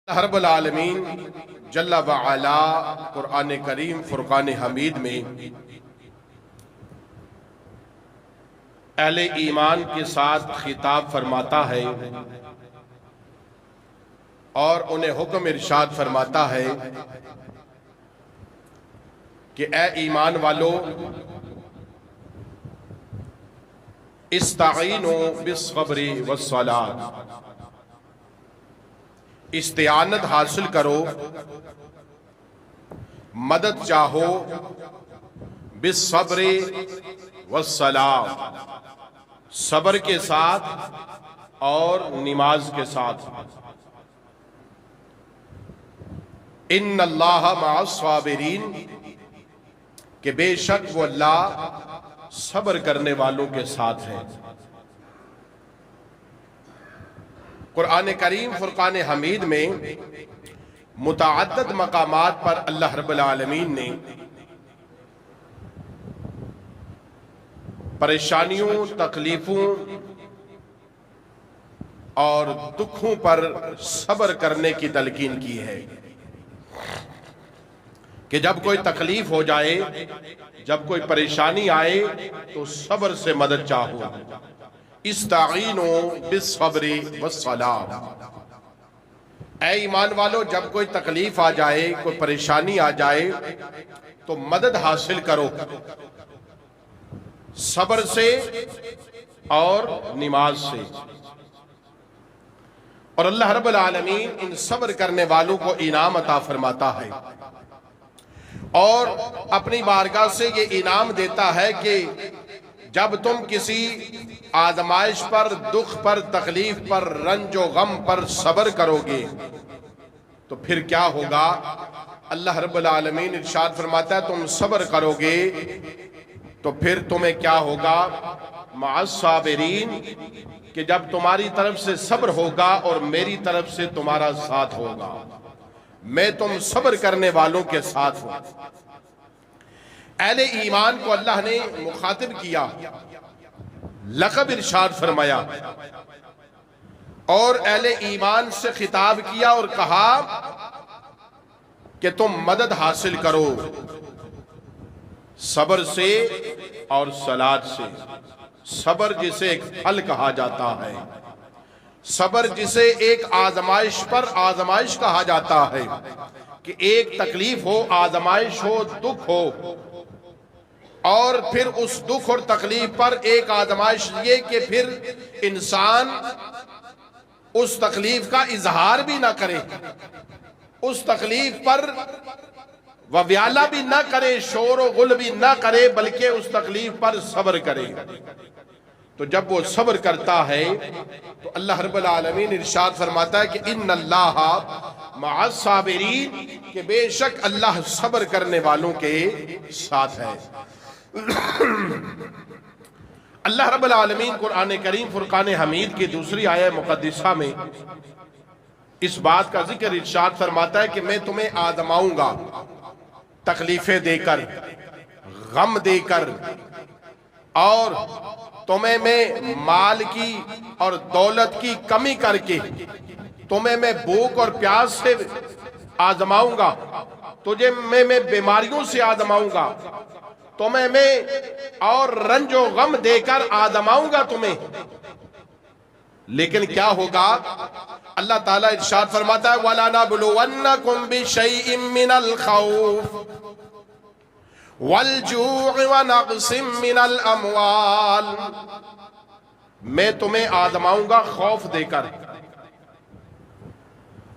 اللہ رب العالمین جل وعلا قرآن کریم فرقان حمید میں اہل ایمان کے ساتھ خطاب فرماتا ہے اور انہیں حکم ارشاد فرماتا ہے کہ اے ایمان والو استعینوا بالصبر والصلاۃ، استعانت حاصل کرو، مدد چاہو، بالصبر والصلاۃ، صبر کے ساتھ اور نماز کے ساتھ۔ ان اللہ مع الصابرین، کہ بے شک وہ اللہ صبر کرنے والوں کے ساتھ ہے۔ قرآن کریم فرقان حمید میں متعدد مقامات پر اللہ رب العالمین نے پریشانیوں، تکلیفوں اور دکھوں پر صبر کرنے کی تلقین کی ہے کہ جب کوئی تکلیف ہو جائے، جب کوئی پریشانی آئے تو صبر سے مدد چاہو۔ استعینوا بالصبر والصلاۃ، اے ایمان والو جب کوئی تکلیف آ جائے، کوئی پریشانی آ جائے تو مدد حاصل کرو صبر سے اور نماز سے۔ اور اللہ رب العالمین ان صبر کرنے والوں کو انعام عطا فرماتا ہے اور اپنی بارگاہ سے یہ انعام دیتا ہے کہ جب تم کسی آزمائش پر، دکھ پر، تکلیف پر، رنج و غم پر صبر کرو گے تو پھر کیا ہوگا؟ اللہ رب العالمین ارشاد فرماتا ہے تم صبر کرو گے تو پھر تمہیں کیا ہوگا؟ مع الصابرین، کہ جب تمہاری طرف سے صبر ہوگا اور میری طرف سے تمہارا ساتھ ہوگا، میں تم صبر کرنے والوں کے ساتھ ہوں۔ اہل ایمان کو اللہ نے مخاطب کیا، لقب ارشاد فرمایا اور اہل ایمان سے خطاب کیا اور کہا کہ تم مدد حاصل کرو صبر سے اور صلاۃ سے۔ صبر جسے ایک پھل کہا جاتا ہے، صبر جسے ایک آزمائش پر آزمائش کہا جاتا ہے کہ ایک تکلیف ہو، آزمائش ہو، دکھ ہو، اور پھر اس دکھ اور تکلیف پر ایک آزمائش یہ کہ پھر انسان اس تکلیف کا اظہار بھی نہ کرے، اس تکلیف پر وویالہ بھی نہ کرے، شور و غل بھی نہ کرے، بلکہ اس تکلیف پر صبر کرے۔ تو جب وہ صبر کرتا ہے تو اللہ رب العالمین ارشاد فرماتا ہے کہ ان اللہ مع الصابرین، کہ بے شک اللہ صبر کرنے والوں کے ساتھ ہے۔ اللہ رب العالمین قرآن کریم فرقان حمید کی دوسری آیہ مقدسہ میں اس بات کا ذکر ارشاد فرماتا ہے کہ میں تمہیں آزماؤں گا تکلیفیں دے کر، غم دے کر، اور تمہیں میں مال کی اور دولت کی کمی کر کے تمہیں میں بھوک اور پیاس سے آزماؤں گا، تجھے میں بیماریوں سے آزماؤں گا، تمہیں میں اور رنج و غم دے کر آزماؤں گا تمہیں۔ لیکن کیا ہوگا؟ اللہ تعالیٰ ارشاد فرماتا ہے وَلَنَبْلُوَنَّكُمْ بِشَيْءٍ مِّنَ الْخَوْفِ وَالْجُوعِ وَنَقْصٍ مِّنَ الْأَمْوَالِ، میں تمہیں آزماؤں گا خوف دے کر۔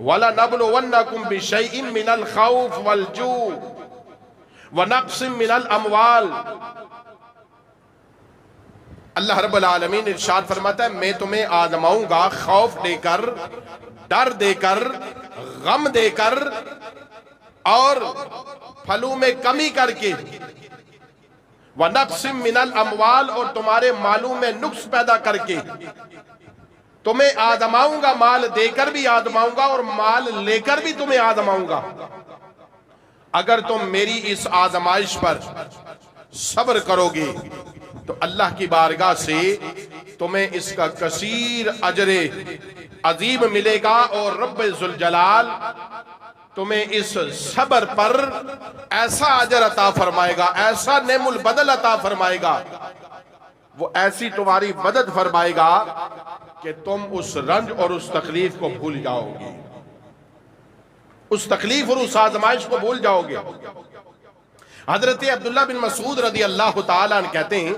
وَلَنَبْلُوَنَّكُمْ بِشَيْءٍ مِّنَ الْخَوْفِ وَالْجُوعِ وَنَقْصٍ مِّنَ الْأَمْوَالِ، اللہ رب العالمین ارشاد فرماتا ہے میں تمہیں آزماؤں گا خوف دے کر، ڈر دے کر، غم دے کر، اور پھلوں میں کمی کر کے، وَنَقْصٍ مِّنَ الْأَمْوَالِ، اور تمہارے مالوں میں نقص پیدا کر کے تمہیں آزماؤں گا، مال دے کر بھی آزماؤں گا اور مال لے کر بھی تمہیں آزماؤں گا۔ اگر تم میری اس آزمائش پر صبر کرو گے تو اللہ کی بارگاہ سے تمہیں اس کا کثیر اجر عظیم ملے گا اور رب ذوالجلال تمہیں اس صبر پر ایسا اجر عطا فرمائے گا، ایسا نعم البدل عطا فرمائے گا، وہ ایسی تمہاری مدد فرمائے گا کہ تم اس رنج اور اس تکلیف کو بھول جاؤ گے، اس تکلیف اور اس آزمائش کو بھول جاؤ گے۔ حضرت عبداللہ بن مسعود رضی اللہ تعالیٰ عنہ کہتے ہیں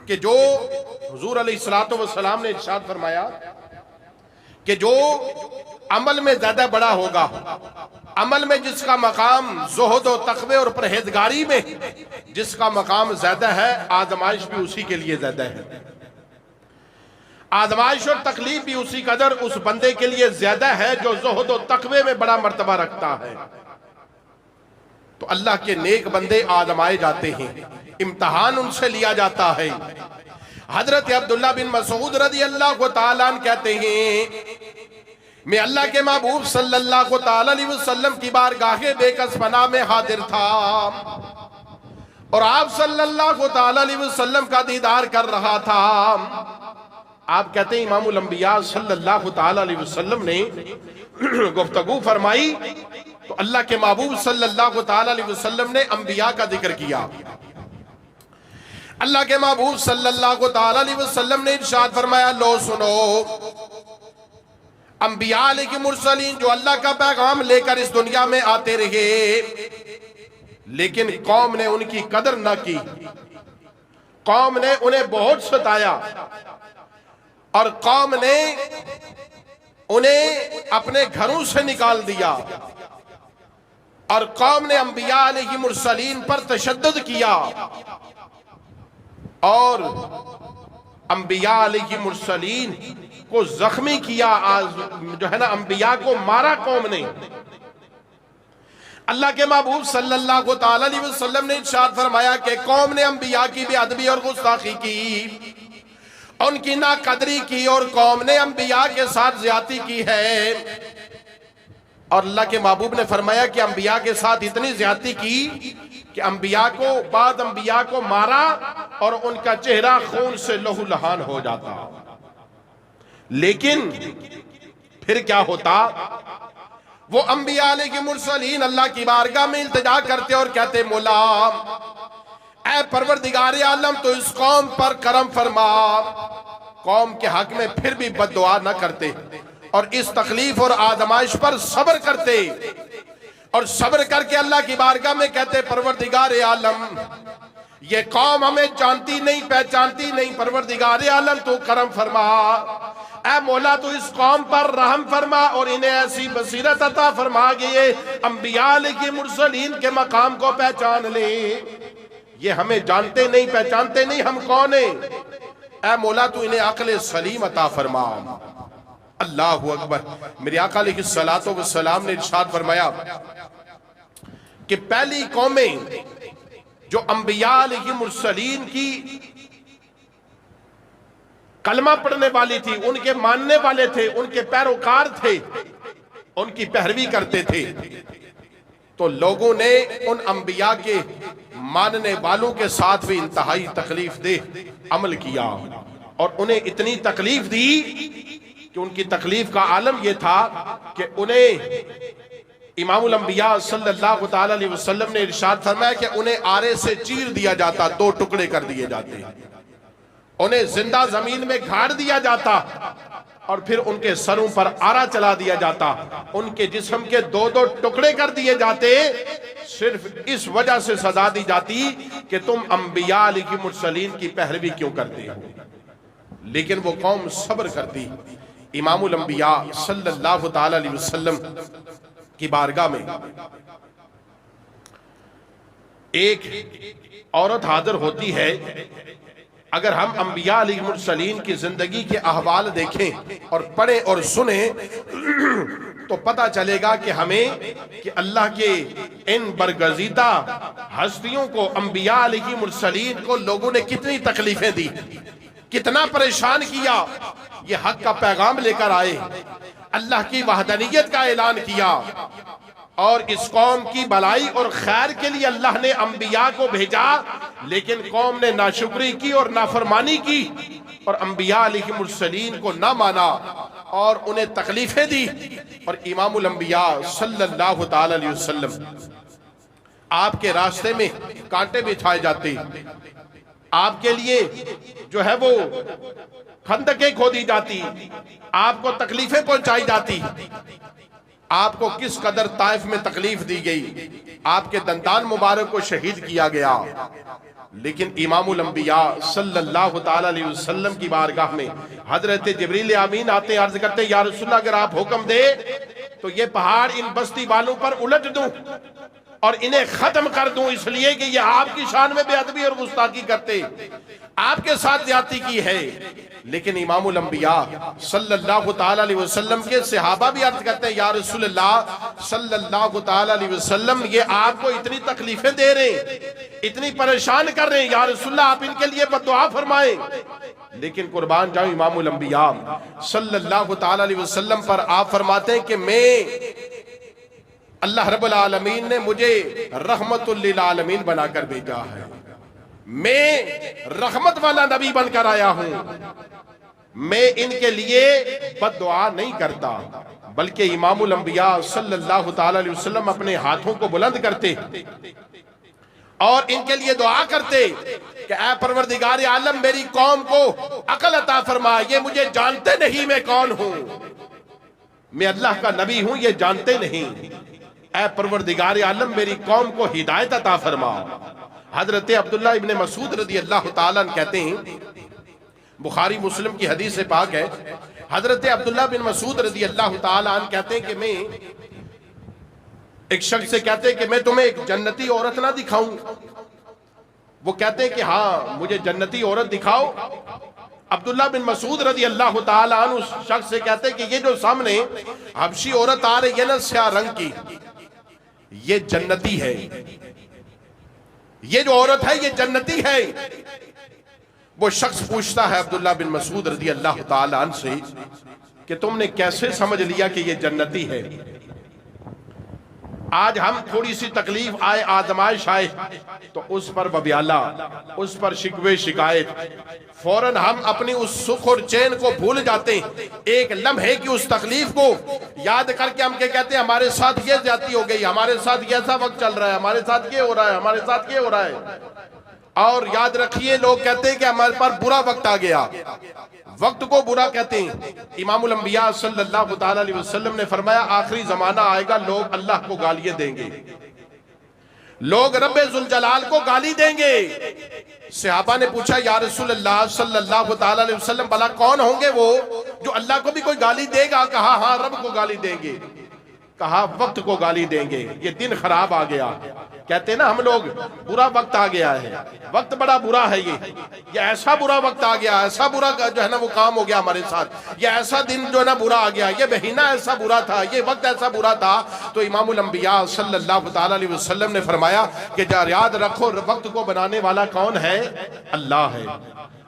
کہ جو حضور علیہ السلام نے ارشاد فرمایا کہ جو عمل میں زیادہ بڑا ہوگا، عمل میں جس کا مقام زہد و تقوی اور پرہیزگاری میں جس کا مقام زیادہ ہے، آزمائش بھی اسی کے لیے زیادہ ہے، آزمائش اور تکلیف بھی اسی قدر اس بندے کے لیے زیادہ ہے جو زہد و تقوی میں بڑا مرتبہ رکھتا ہے۔ تو اللہ کے نیک بندے آزمائے جاتے ہیں، امتحان ان سے لیا جاتا ہے۔ حضرت عبداللہ بن مسعود رضی اللہ تعالیٰ عنہ کہتے ہیں میں اللہ کے محبوب صلی اللہ تعالیٰ علیہ وسلم کی بارگاہ بے کس پناہ میں حاضر تھا اور آپ صلی اللہ تعالیٰ علیہ وسلم کا دیدار کر رہا تھا۔ آپ کہتے ہیں امام الانبیاء صلی اللہ تعالیٰ علیہ وسلم نے گفتگو فرمائی تو اللہ کے محبوب صلی اللہ تعالیٰ علیہ وسلم نے انبیاء کا ذکر کیا۔ اللہ کے محبوب صلی اللہ تعالیٰ علیہ وسلم نے ارشاد فرمایا لو سنو، انبیاء علیہ مرسلین جو اللہ کا پیغام لے کر اس دنیا میں آتے رہے لیکن قوم نے ان کی قدر نہ کی، قوم نے انہیں بہت ستایا اور قوم نے انہیں اپنے گھروں سے نکال دیا اور قوم نے انبیاء علیہ مرسلین پر تشدد کیا اور انبیاء علیہ مرسلین کو زخمی کیا، جو ہے نا انبیاء کو مارا قوم نے۔ اللہ کے محبوب صلی اللہ تعالیٰ علیہ وسلم نے ارشاد فرمایا کہ قوم نے انبیاء کی بے ادبی اور گستاخی کی، ان کی ناقدری کی اور قوم نے انبیاء کے ساتھ زیادتی کی ہے۔ اور اللہ کے محبوب نے فرمایا کہ انبیاء کے ساتھ اتنی زیادتی کی کہ بعد انبیاء کو مارا اور ان کا چہرہ خون سے لہو لہان ہو جاتا۔ لیکن پھر کیا ہوتا؟ وہ انبیاء علیہ مرسلین اللہ کی بارگاہ میں التجا کرتے اور کہتے مولا اے پروردگار عالم تو اس قوم پر کرم فرما، قوم کے حق میں پھر بھی بد دعا نہ کرتے اور اس تکلیف اور آزمائش پر صبر کرتے اور صبر کر کے اللہ کی بارگاہ میں کہتے پروردگار عالم یہ قوم ہمیں جانتی نہیں پہچانتی نہیں، پروردگار عالم تو کرم فرما، اے مولا تو اس قوم پر رحم فرما اور انہیں ایسی بصیرت عطا فرما کہ یہ انبیاء علیہ مرسلین کے مقام کو پہچان لیں، یہ ہمیں جانتے نہیں پہچانتے نہیں، ہم کون ہیں، اے مولا تو انہیں عقل سلیم عطا فرما۔ اللہ اکبر۔ میرے آقا علیہ السلام نے ارشاد فرمایا کہ پہلی قومیں جو انبیاء علیہ مرسلین کی کلمہ پڑھنے والی تھی، ان کے ماننے والے تھے، ان کے پیروکار تھے، ان کی پیروی کرتے تھے، تو لوگوں نے ان انبیاء کے ماننے والوں کے ساتھ بھی انتہائی تکلیف دہ عمل کیا اور انہیں اتنی تکلیف دی کہ ان کی تکلیف کا عالم یہ تھا کہ انہیں امام الانبیاء صلی اللہ تعالی علیہ وسلم نے ارشاد فرمایا کہ انہیں آرے سے چیر دیا جاتا، دو ٹکڑے کر دیے جاتے، انہیں زندہ زمین میں گھاڑ دیا جاتا اور پھر ان کے سروں پر آرا چلا دیا جاتا، ان کے جسم کے دو دو ٹکڑے کر دیے جاتے، صرف اس وجہ سے سزا دی جاتی کہ تم انبیاء علیہ مرسلین کی پیروی کیوں کرتے ہو۔ لیکن وہ قوم صبر کرتی۔ امام الانبیاء صلی اللہ تعالی علیہ وسلم کی بارگاہ میں ایک عورت حاضر ہوتی ہے۔ اگر ہم انبیاء علیہ مرسلین کی زندگی کے احوال دیکھیں اور پڑھیں اور سنیں تو پتہ چلے گا کہ ہمیں کہ اللہ کے ان برگزیدہ ہستیوں کو، انبیاء علیہ مرسلین کو لوگوں نے کتنی تکلیفیں دی، کتنا پریشان کیا۔ یہ حق کا پیغام لے کر آئے، اللہ کی وحدانیت کا اعلان کیا اور اس قوم کی بھلائی اور خیر کے لیے اللہ نے انبیاء کو بھیجا، لیکن قوم نے ناشکری کی اور نافرمانی کی اور انبیاء علیہ السلام کو نہ مانا اور انہیں تکلیفیں دی، اور امام الانبیاء صلی اللہ تعالی علیہ وسلم آپ کے راستے میں کانٹے بچھائے جاتے، آپ کے لیے جو ہے وہ خندقیں کھودی جاتی، آپ کو تکلیفیں پہنچائی جاتی، آپ کو کس قدر طائف میں تکلیف دی گئی، آپ کے دندان مبارک کو شہید کیا گیا، لیکن امام الانبیاء صلی اللہ تعالی علیہ وسلم کی بارگاہ میں حضرت جبریل امین آتے عرض کرتے یا رسول اللہ اگر آپ حکم دے تو یہ پہاڑ ان بستی والوں پر الٹ دوں اور انہیں ختم کر دوں، اس لیے کہ یہ آپ کی شان میں بے ادبی اور گستاخی کرتے، آپ کے ساتھ زیادتی کی ہے۔ لیکن امام الانبیاء صلی اللہ تعالی علیہ وسلم کے صحابہ بھی عرض کرتے ہیں یا رسول اللہ صلی اللہ تعالی علیہ وسلم یہ آپ کو اتنی تکلیفیں دے رہے ہیں، اتنی پریشان کر رہے ہیں، یا رسول اللہ آپ ان کے لیے بددعا فرمائیں۔ لیکن قربان جاؤں امام الانبیاء صلی اللہ تعالی علیہ وسلم پر آپ فرماتے ہیں کہ میں اللہ رب العالمین نے مجھے رحمت للعالمین بنا کر بھیجا ہے، میں رحمت والا نبی بن کر آیا ہوں، میں ان کے لیے بد دعا نہیں کرتا، بلکہ امام الانبیاء صلی اللہ تعالی علیہ وسلم اپنے ہاتھوں کو بلند کرتے اور ان کے لیے دعا کرتے کہ اے پروردگار عالم میری قوم کو عقل عطا فرما، یہ مجھے جانتے نہیں میں کون ہوں، میں اللہ کا نبی ہوں یہ جانتے نہیں، اے پروردگار عالم میری قوم کو ہدایت عطا فرما۔ حضرت عبداللہ ابن مسعود رضی اللہ تعالیٰ عنہ کہتے ہیں، بخاری مسلم کی حدیث پاک ہے، حضرت عبداللہ بن مسعود رضی اللہ تعالیٰ عنہ کہتے ہیں کہ میں ایک شخص سے کہتے ہیں کہ میں تمہیں ایک جنتی عورت نہ دکھاؤں، وہ کہتے ہیں کہ ہاں مجھے جنتی عورت دکھاؤ۔ عبداللہ بن مسعود رضی اللہ تعالیٰ عنہ اس شخص سے کہتے ہیں کہ یہ جو سامنے حبشی عورت آ رہی ہے نا سیاہ رنگ کی، یہ جنتی ہے، یہ جو عورت ہے یہ جنتی ہے۔ وہ شخص پوچھتا ہے عبداللہ بن مسعود رضی اللہ تعالیٰ عنہ سے کہ تم نے کیسے سمجھ لیا کہ یہ جنتی ہے؟ آج ہم تھوڑی سی تکلیف آئے، آزمائش آئے تو اس پر وبیالہ، اس پر شکوے شکایت، فوراً ہم اپنی اس سکھ اور چین کو بھول جاتے ہیں، ایک لمحے کی اس تکلیف کو یاد کر کے ہم کہتے ہیں ہمارے ساتھ یہ زیادتی ہو گئی، ہمارے ساتھ یہ ایسا وقت چل رہا ہے، ہمارے ساتھ یہ ہو رہا ہے، ہمارے ساتھ یہ ہو رہا ہے۔ اور یاد رکھیے لوگ کہتے ہیں کہ ہمارے پر برا وقت آ گیا، وقت کو برا کہتے ہیں۔ امام الانبیاء صلی اللہ تعالی علیہ وسلم نے فرمایا آخری زمانہ آئے گا لوگ اللہ کو گالیاں دیں گے، لوگ رب ذوالجلال کو گالی دیں گے۔ صحابہ نے پوچھا یا رسول اللہ صلی اللہ تعالی علیہ وسلم بھلا کون ہوں گے وہ جو اللہ کو بھی کوئی گالی دے گا؟ کہا ہاں رب کو گالی دیں گے، کہا وقت کو گالی دیں گے، یہ دن خراب آ گیا۔ کہتے ہیں نا ہم لوگ برا وقت آ گیا ہے، وقت بڑا برا ہے، یہ ایسا برا وقت آ گیا، ایسا برا جو ہے نا وہ کام ہو گیا ہمارے ساتھ، یہ ایسا دن جو ہے نا برا آ گیا، یہ مہینہ ایسا برا تھا، یہ وقت ایسا برا تھا۔ تو امام الانبیاء صلی اللہ تعالی علیہ وسلم نے فرمایا کہ یاد رکھو وقت کو بنانے والا کون ہے؟ اللہ ہے،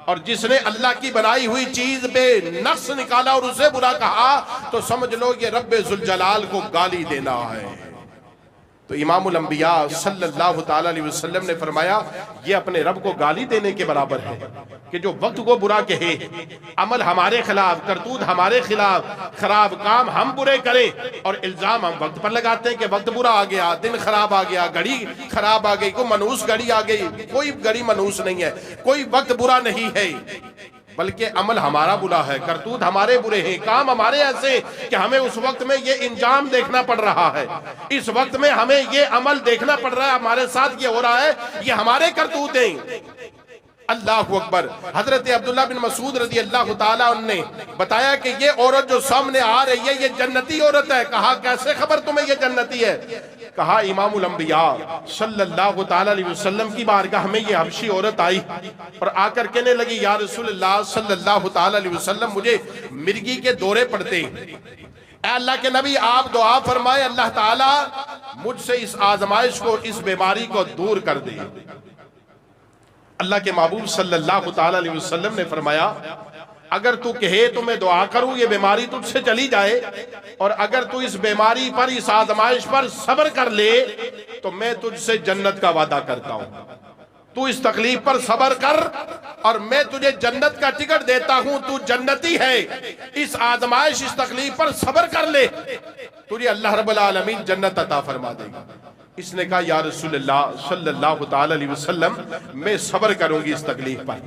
اور جس نے اللہ کی بنائی ہوئی چیز پہ نقص نکالا اور اسے برا کہا تو سمجھ لو یہ رب ذوالجلال کو گالی دینا ہے۔ تو امام الانبیاء صلی اللہ تعالی علیہ وسلم نے فرمایا یہ اپنے رب کو گالی دینے کے برابر ہے کہ جو وقت کو برا کہے، عمل ہمارے خلاف، کرتوت ہمارے خلاف، خراب کام ہم برے کریں اور الزام ہم وقت پر لگاتے ہیں کہ وقت برا آ گیا، دن خراب آ گیا، گھڑی خراب آ گئی، کوئی منحوس گھڑی آ گئی۔ کوئی گھڑی منحوس نہیں ہے، کوئی وقت برا نہیں ہے، بلکہ عمل ہمارا برا ہے، کرتوت ہمارے برے ہیں، کام ہمارے ایسے کہ ہمیں اس وقت میں یہ انجام دیکھنا پڑ رہا ہے، اس وقت میں ہمیں یہ عمل دیکھنا پڑ رہا ہے، ہمارے ساتھ یہ ہو رہا ہے، یہ ہمارے کرتوت ہیں۔ اللہ اکبر۔ حضرت عبداللہ بن مسعود رضی اللہ تعالیٰ عنہ نے بتایا کہ یہ عورت جو سامنے آ رہی ہے یہ جنتی عورت ہے۔ کہا کیسے خبر تمہیں یہ جنتی ہے؟ کہا امام الانبیاء صلی اللہ تعالیٰ علیہ وسلم کی بارگاہ میں یہ حبشی عورت آئی اور آ کر کہنے لگی یا رسول اللہ صلی اللہ تعالیٰ علیہ وسلم مجھے مرگی کے دورے پڑتے ہیں، اے اللہ کے نبی آپ دعا فرمائے اللہ تعالیٰ مجھ سے اس آزمائش کو، اس بیماری کو دور کر دے۔ اللہ کے محبوب صلی اللہ تعالی علیہ وسلم نے فرمایا اگر تو کہے تو میں دعا کروں یہ بیماری تجھ سے چلی جائے، اور اگر تو اس بیماری پر، اس آزمائش پر صبر کر لے تو میں تجھ سے جنت کا وعدہ کرتا ہوں۔ تو اس تکلیف پر صبر کر اور میں تجھے جنت کا ٹکٹ دیتا ہوں، تو جنتی ہے، اس آزمائش اس تکلیف پر صبر کر لے، تجھے اللہ رب العالمین جنت عطا فرما دے گا۔ اس نے کہا یا رسول اللہ صلی اللہ تعالی علیہ وسلم میں صبر کروں گی اس تکلیف پر،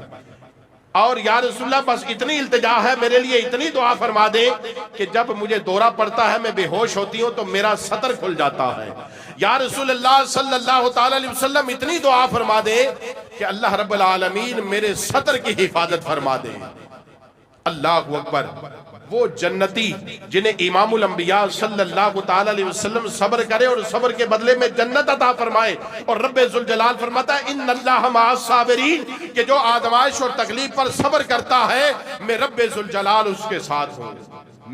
اور یا رسول اللہ بس اتنی التجا ہے میرے لیے، اتنی دعا فرما دے کہ جب مجھے دورہ پڑتا ہے میں بے ہوش ہوتی ہوں تو میرا سطر کھل جاتا ہے۔ یا رسول اللہ صلی اللہ تعالی علیہ وسلم اتنی دعا فرما دے کہ اللہ رب العالمین میرے سطر کی حفاظت فرما دے۔ اللہ اکبر، وہ جنتی جنہیں امام الانبیاء صلی اللہ تعالی علیہ وسلم صبر کرے اور صبر کے بدلے میں جنت عطا فرمائے، اور رب ذوالجلال فرماتا ہے ان اللہ مع الصابرین، کہ جو آزمائش اور تکلیف پر صبر کرتا ہے میں رب ذوالجلال اس کے ساتھ ہوں،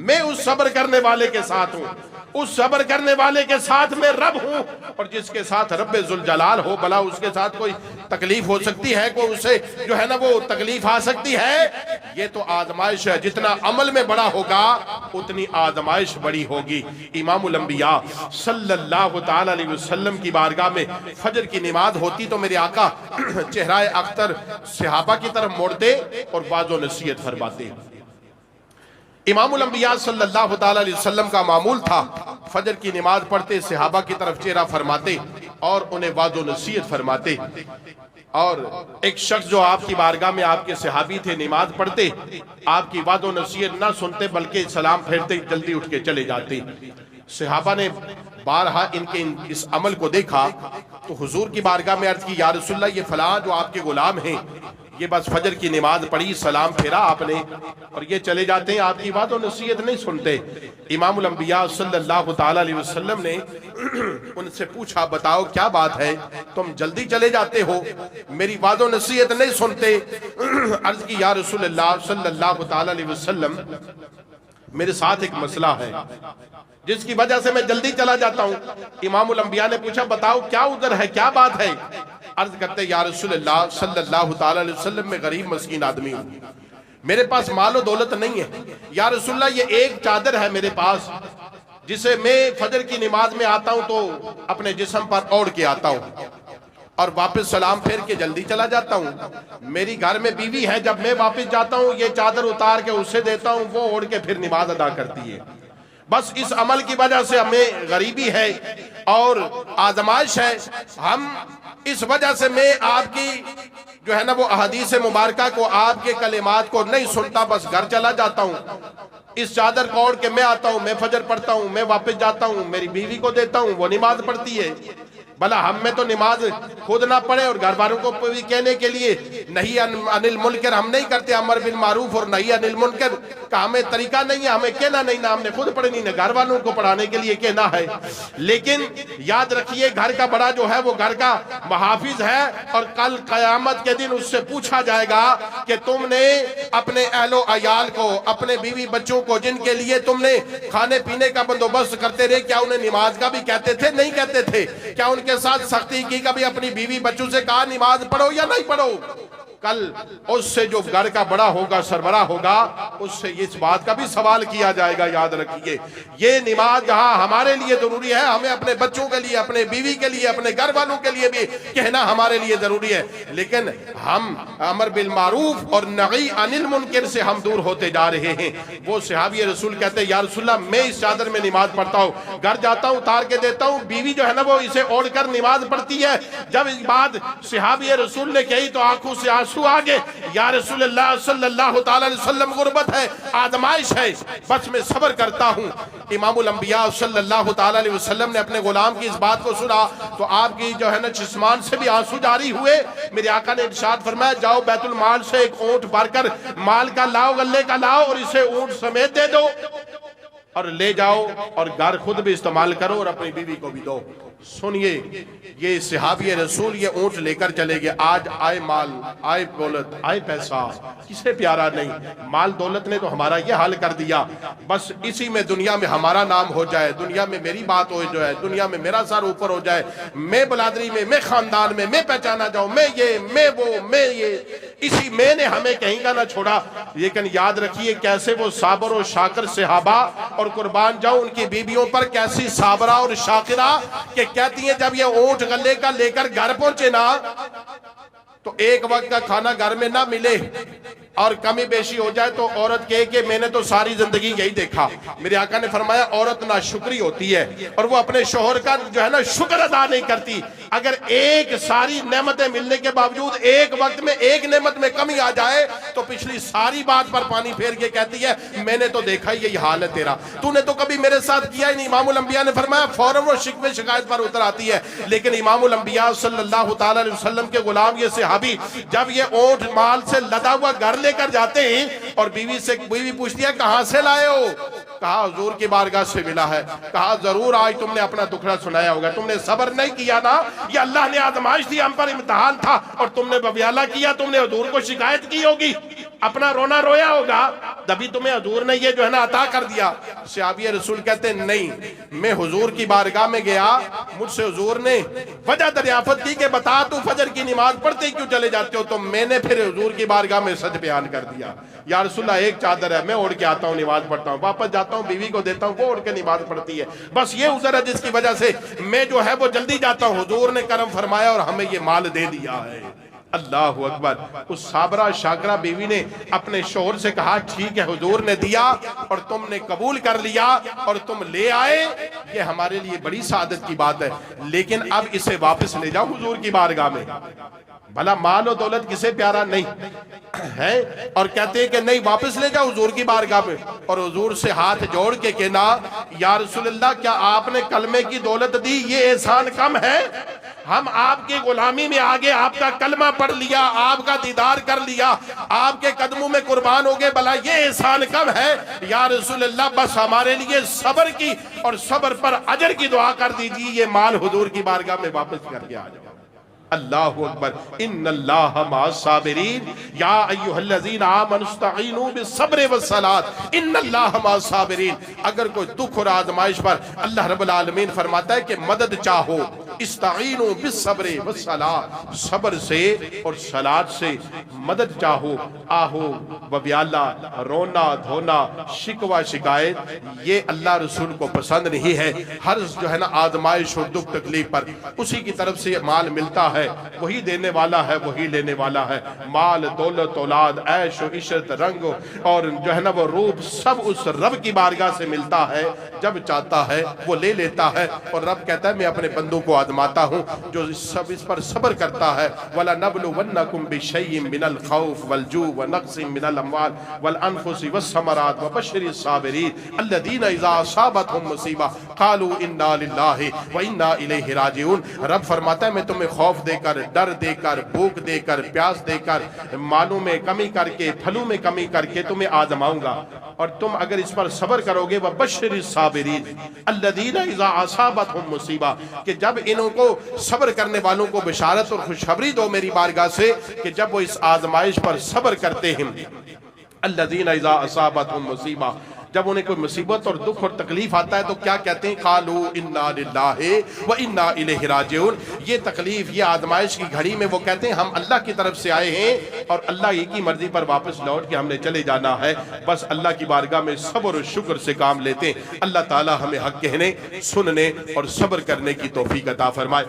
میں اس صبر کرنے والے کے ساتھ ہوں، اس صبر کرنے والے کے ساتھ میں رب ہوں، اور جس کے ساتھ رب ذوالجلال ہو بھلا اس کے ساتھ کوئی تکلیف ہو سکتی ہے، کوئی اسے جو ہے نا وہ تکلیف آ سکتی ہے؟ یہ تو آزمائش ہے، جتنا عمل میں بڑا ہوگا اتنی آزمائش بڑی ہوگی۔ امام الانبیاء صلی اللہ تعالی علیہ وسلم کی بارگاہ میں فجر کی نماز ہوتی تو میرے آقا چہرہ اختر صحابہ کی طرف موڑتے اور واعظ و نصیحت فرماتے۔ امام الانبیاء صلی اللہ تعالی علیہ وسلم کا معمول تھا فجر کی نماز پڑھتے صحابہ کی طرف چہرہ فرماتے اور انہیں واعظ و نصیحت فرماتے، اور ایک شخص جو آپ کی بارگاہ میں آپ کے صحابی تھے نماز پڑھتے، آپ کی واعظ و نصیحت نہ سنتے بلکہ سلام پھیرتے جلدی اٹھ کے چلے جاتے۔ صحابہ نے بارہا ان کے اس عمل کو دیکھا تو حضور کی بارگاہ میں عرض کی یا رسول اللہ یہ فلاں جو آپ کے غلام ہیں یہ بس فجر کی نماز پڑھی سلام پھیرا آپ نے اور یہ چلے جاتے ہیں، آپ کی بات و نصیحت نہیں سنتے۔ امام الانبیاء صلی اللہ تعالی علیہ وسلم نے ان سے پوچھا بتاؤ کیا بات ہے، تم جلدی چلے جاتے ہو، میری بات و نصیحت نہیں سنتے؟ عرض کی یا رسول اللہ صلی اللہ تعالی علیہ وسلم میرے ساتھ ایک مسئلہ ہے جس کی وجہ سے میں جلدی چلا جاتا ہوں۔ امام الانبیاء نے پوچھا بتاؤ کیا ادھر ہے، کیا بات ہے؟ عرض کرتے یا رسول اللہ صلی اللہ تعالی علیہ وسلم میں غریب مسکین آدمی ہوں، میرے پاس مال و دولت نہیں ہے، یا رسول اللہ یہ ایک چادر ہے میرے پاس جسے میں فجر کی نماز میں آتا ہوں تو اپنے جسم پر اوڑھ کے آتا ہوں اور واپس سلام پھیر کے جلدی چلا جاتا ہوں۔ میری گھر میں بیوی ہے، جب میں واپس جاتا ہوں یہ چادر اتار کے اسے دیتا ہوں، وہ اوڑھ کے پھر نماز ادا کرتی ہے۔ بس اس عمل کی وجہ سے ہمیں غریبی ہے اور آزمائش ہے، ہم اس وجہ سے میں آپ کی جو ہے نا وہ احادیث مبارکہ کو آپ کے کلمات کو نہیں سنتا، بس گھر چلا جاتا ہوں، اس چادر کو اوڑھ کے میں آتا ہوں، میں فجر پڑھتا ہوں، میں واپس جاتا ہوں، میری بیوی کو دیتا ہوں، وہ نماز پڑھتی ہے۔ بھلا ہم میں تو نماز خود نہ پڑھے اور گھر والوں کو بھی کہنے کے لیے نہیں عن المنکر ہم نہیں کرتے، امر بالمعروف اور نہیں عن المنکر کا ہمیں طریقہ نہیں ہے، ہمیں کہنا نہیں، نہ ہم نے خود پڑھنی نہ گھر والوں کو پڑھانے کے لیے کہنا ہے۔ لیکن یاد رکھیے گھر کا بڑا جو ہے وہ گھر کا محافظ ہے، اور کل قیامت کے دن اس سے پوچھا جائے گا کہ تم نے اپنے اہل و عیال کو، اپنے بیوی بچوں کو جن کے لیے تم نے کھانے پینے کا بندوبست کرتے رہے، کیا انہیں نماز کا بھی کہتے تھے؟ نہیں کہتے تھے۔ کیا ان کے ساتھ سختی کی، کبھی اپنی بیوی بچوں سے کہا نماز پڑھو یا نہیں پڑھو؟ کل اس سے جو گھر کا بڑا ہوگا، سربراہ ہوگا، اس سے اس بات کا بھی سوال کیا جائے گا۔ یاد رکھیے یہ نماز جہاں ہمارے لیے ضروری ہے، ہمیں اپنے بچوں کے لیے، اپنے بیوی کے لیے، اپنے گھر والوں کے لیے بھی کہنا ہمارے لیے ضروری ہے، لیکن ہم امر بالمعروف اور نہی عن المنکر سے ہم دور ہوتے جا رہے ہیں۔ وہ صحابی رسول کہتے ہیں یا رسول اللہ میں اس چادر میں نماز پڑھتا ہوں، گھر جاتا ہوں اتار کے دیتا ہوں، بیوی جو ہے نا وہ اسے اوڑھ کر نماز پڑھتی ہے۔ جب اس بات صحابی رسول نے کہی تو آنکھوں سے آنسو آگے، یا رسول اللہ صلی اللہ تعالی علیہ وسلم غربت ہے، آزمائش ہے، بس میں صبر کرتا ہوں۔ امام الانبیاء صلی اللہ تعالی علیہ وسلم نے اپنے غلام کی اس بات کو سنا تو آپ کی جو ہے نا چشمان سے بھی آنسو جاری ہوئے۔ میرے آقا نے ارشاد فرمایا جاؤ بیت المال سے ایک اونٹ بھر کر مال کا لاؤ، غلے کا لاؤ، اور اسے اونٹ سمیت دے دو اور لے جاؤ اور گھر خود بھی استعمال کرو اور اپنی بیوی کو بھی دو۔ سنیے یہ صحابی رسول یہ اونٹ لے کر چلے گئے۔ آج آئے مال، آئے دولت، آئے پیسہ، کسے پیارا نہیں؟ مال دولت نے تو ہمارا یہ حال کر دیا، بس اسی میں دنیا میں ہمارا نام ہو جائے، دنیا میں میری بات ہو جائے، دنیا میں میرا سر اوپر ہو جائے، میں بلادری میں، میں خاندان میں، میں پہچانا جاؤں، میں یہ، میں وہ، میں یہ، اسی میں نے ہمیں کہیں کا نہ چھوڑا۔ لیکن یاد رکھیے کیسے وہ صابر و شاکر صحابہ، اور قربان جاؤں ان کی بیویوں پر کیسی صابرہ اور شاکرہ کہ کہتی ہیں جب یہ اونٹ غلے کا لے کر گھر پہنچے نا تو ایک وقت کا کھانا گھر میں نہ ملے اور کمی بیشی ہو جائے تو عورت کہے کہ میں نے تو ساری زندگی یہی دیکھا، میرے آقا نے فرمایا عورت ناشکری ہوتی ہے اور وہ اپنے شوہر کا جو ہے نا شکر ادا نہیں کرتی۔ اگر ایک ساری نعمتیں ملنے کے باوجود ایک وقت میں ایک نعمت میں کمی آ جائے تو پچھلی ساری بات پر پانی پھیر کے کہتی ہے میں نے تو دیکھا یہی حال ہے تیرا، تو نے تو کبھی میرے ساتھ کیا ہی نہیں۔ امام الانبیاء نے فرمایا فوراً وہ شکوے شکایت پر اتر آتی ہے، لیکن امام الانبیاء صلی اللہ تعالی علیہ وسلم کے غلام یہ صحابی جب یہ اونٹ مال سے لدا ہوا گھر لے کر جاتے ہیں اور بیوی پوچھتی ہے کہاں سے لائے ہو؟ کہا حضور کی بارگاہ سے ملا ہے۔ کہا ضرور آج تم نے اپنا دکھڑا سنایا ہوگا، تم نے صبر نہیں کیا نا، یہ اللہ نے آزمائش دی، ہم پر امتحان تھا اور تم نے ببیالہ کیا، تم نے حضور کو شکایت کی ہوگی، اپنا رونا رویا ہوگا، تبھی تمہیں حضور نے یہ جو ہے نا عطا کر دیا۔ صحابی رسول کہتے ہیں نہیں، میں حضور کی بارگاہ میں گیا، مجھ سے حضور نے وجہ دریافت کی کہ بتا تو فجر کی نماز پڑھتے کیوں چلے جاتے ہو؟ تو میں نے پھر حضور کی بارگاہ میں سچ بیان کر دیا، یا رسول اللہ ایک چادر ہے، میں اوڑھ کے آتا ہوں نماز پڑھتا ہوں، واپس جاتا ہوں بیوی کو دیتا ہوں وہ اوڑھ کے نماز پڑھتی ہے، بس یہ عذر ہے جس کی وجہ سے میں جو ہے وہ جلدی جاتا ہوں۔ حضور نے کرم فرمایا اور ہمیں یہ مال دے دیا ہے۔ اللہ اکبر۔ اس صابرہ شاکرہ بیوی نے اپنے شوہر سے کہا ٹھیک ہے حضور نے دیا اور تم نے قبول کر لیا اور تم لے آئے، یہ ہمارے لیے بڑی سعادت کی بات ہے، لیکن اب اسے واپس لے جاؤ حضور کی بارگاہ میں۔ بھلا مال و دولت کسے پیارا نہیں ہے؟ اور کہتے ہیں کہ نہیں واپس لے جاؤ حضور کی بارگاہ میں، اور حضور سے ہاتھ جوڑ کے کہنا یا رسول اللہ کیا آپ نے کلمے کی دولت دی، یہ احسان کم ہے؟ ہم آپ کی غلامی میں آگے آپ کا کلمہ پڑھ لیا، آپ کا دیدار کر لیا، آپ کے قدموں میں قربان ہو گئے، بھلا یہ احسان کم ہے؟ یا رسول اللہ بس ہمارے لیے صبر کی اور صبر پر اجر کی دعا کر دیجیے، یہ مال حضور کی بارگاہ میں واپس کر کے آ جاؤ۔ اللہ اکبر۔ ان اللہ مع الصابرین یا ایھا الذین آمنوا استعینوا بالصبر والصلاۃ ان اللہ مع الصابرین۔ اگر کوئی دکھ اور آزمائش پر اللہ رب العالمین فرماتا ہے کہ مدد چاہو، استعینوا بالصبر والصلاۃ، صبر سے اور صلاۃ سے مدد چاہو، آہو وبیالہ، رونا دھونا، شکوہ شکایت، یہ اللہ رسول کو پسند نہیں ہے۔ ہر جو ہے نا آزمائش اور دکھ تکلیف پر اسی کی طرف سے مال ملتا ہے، وہی دینے والا ہے وہی لینے والا ہے۔ مال دولت اولاد عیش و عشرت رنگ اور جو ہے نا وہ روپ سب اس رب کی بارگاہ سے ملتا ہے، جب چاہتا ہے وہ لے لیتا ہے، اور رب کہتا ہے میں اپنے بندوں کو آزماتا ہوں جو اس پر صبر کرتا ہے۔ وَلَنَبْلُوَنَّكُمْ بِشَيْءٍ مِّنَ الْخَوْفِ وَالْجُوعِ وَنَقْصٍ مِّنَ الْأَمْوَالِ وَالْأَنفُسِ وَالثَّمَرَاتِ وَبَشِّرِ الصَّابِرِينَ الَّذِينَ إِذَا أَصَابَتْهُمْ مُصِیبَةٌ قَالُوا إِنَّا لِلَّهِ وَإِنَّا إِلَیْهِ رَاجِعُونَ۔ رب فرماتا ہے میں تمہیں خوف دے کر، ڈر دے کر، بھوک دے کر، پیاس دے کر، مالوں میں کمی کر کے، پھلوں میں کمی کر کے تمہیں آزماؤں گا، اور تم اگر اس پر صبر کرو گے وَبَشِّرِ الصَّابِرِينَ الَّذِينَ إِذَا أَصَابَتْهُمْ مُصِیبَةٌ، کہ جب انہوں کو صبر کرنے والوں کو بشارت اور خوشخبری دو میری بارگاہ سے کہ جب وہ اس آزمائش پر صبر کرتے ہیں، الَّذِينَ إِذَا أَصَابَتْهُمْ مُصِیبَةٌ، جب انہیں کوئی مصیبت اور دکھ اور تکلیف آتا ہے تو کیا کہتے ہیں؟ قالوا انا للہ وانا الیہ راجعون۔ یہ تکلیف، یہ آزمائش کی گھڑی میں وہ کہتے ہیں ہم اللہ کی طرف سے آئے ہیں اور اللہ ہی کی مرضی پر واپس لوٹ کے ہم نے چلے جانا ہے، بس اللہ کی بارگاہ میں صبر و شکر سے کام لیتے ہیں۔ اللہ تعالی ہمیں حق کہنے، سننے اور صبر کرنے کی توفیق عطا فرمائے۔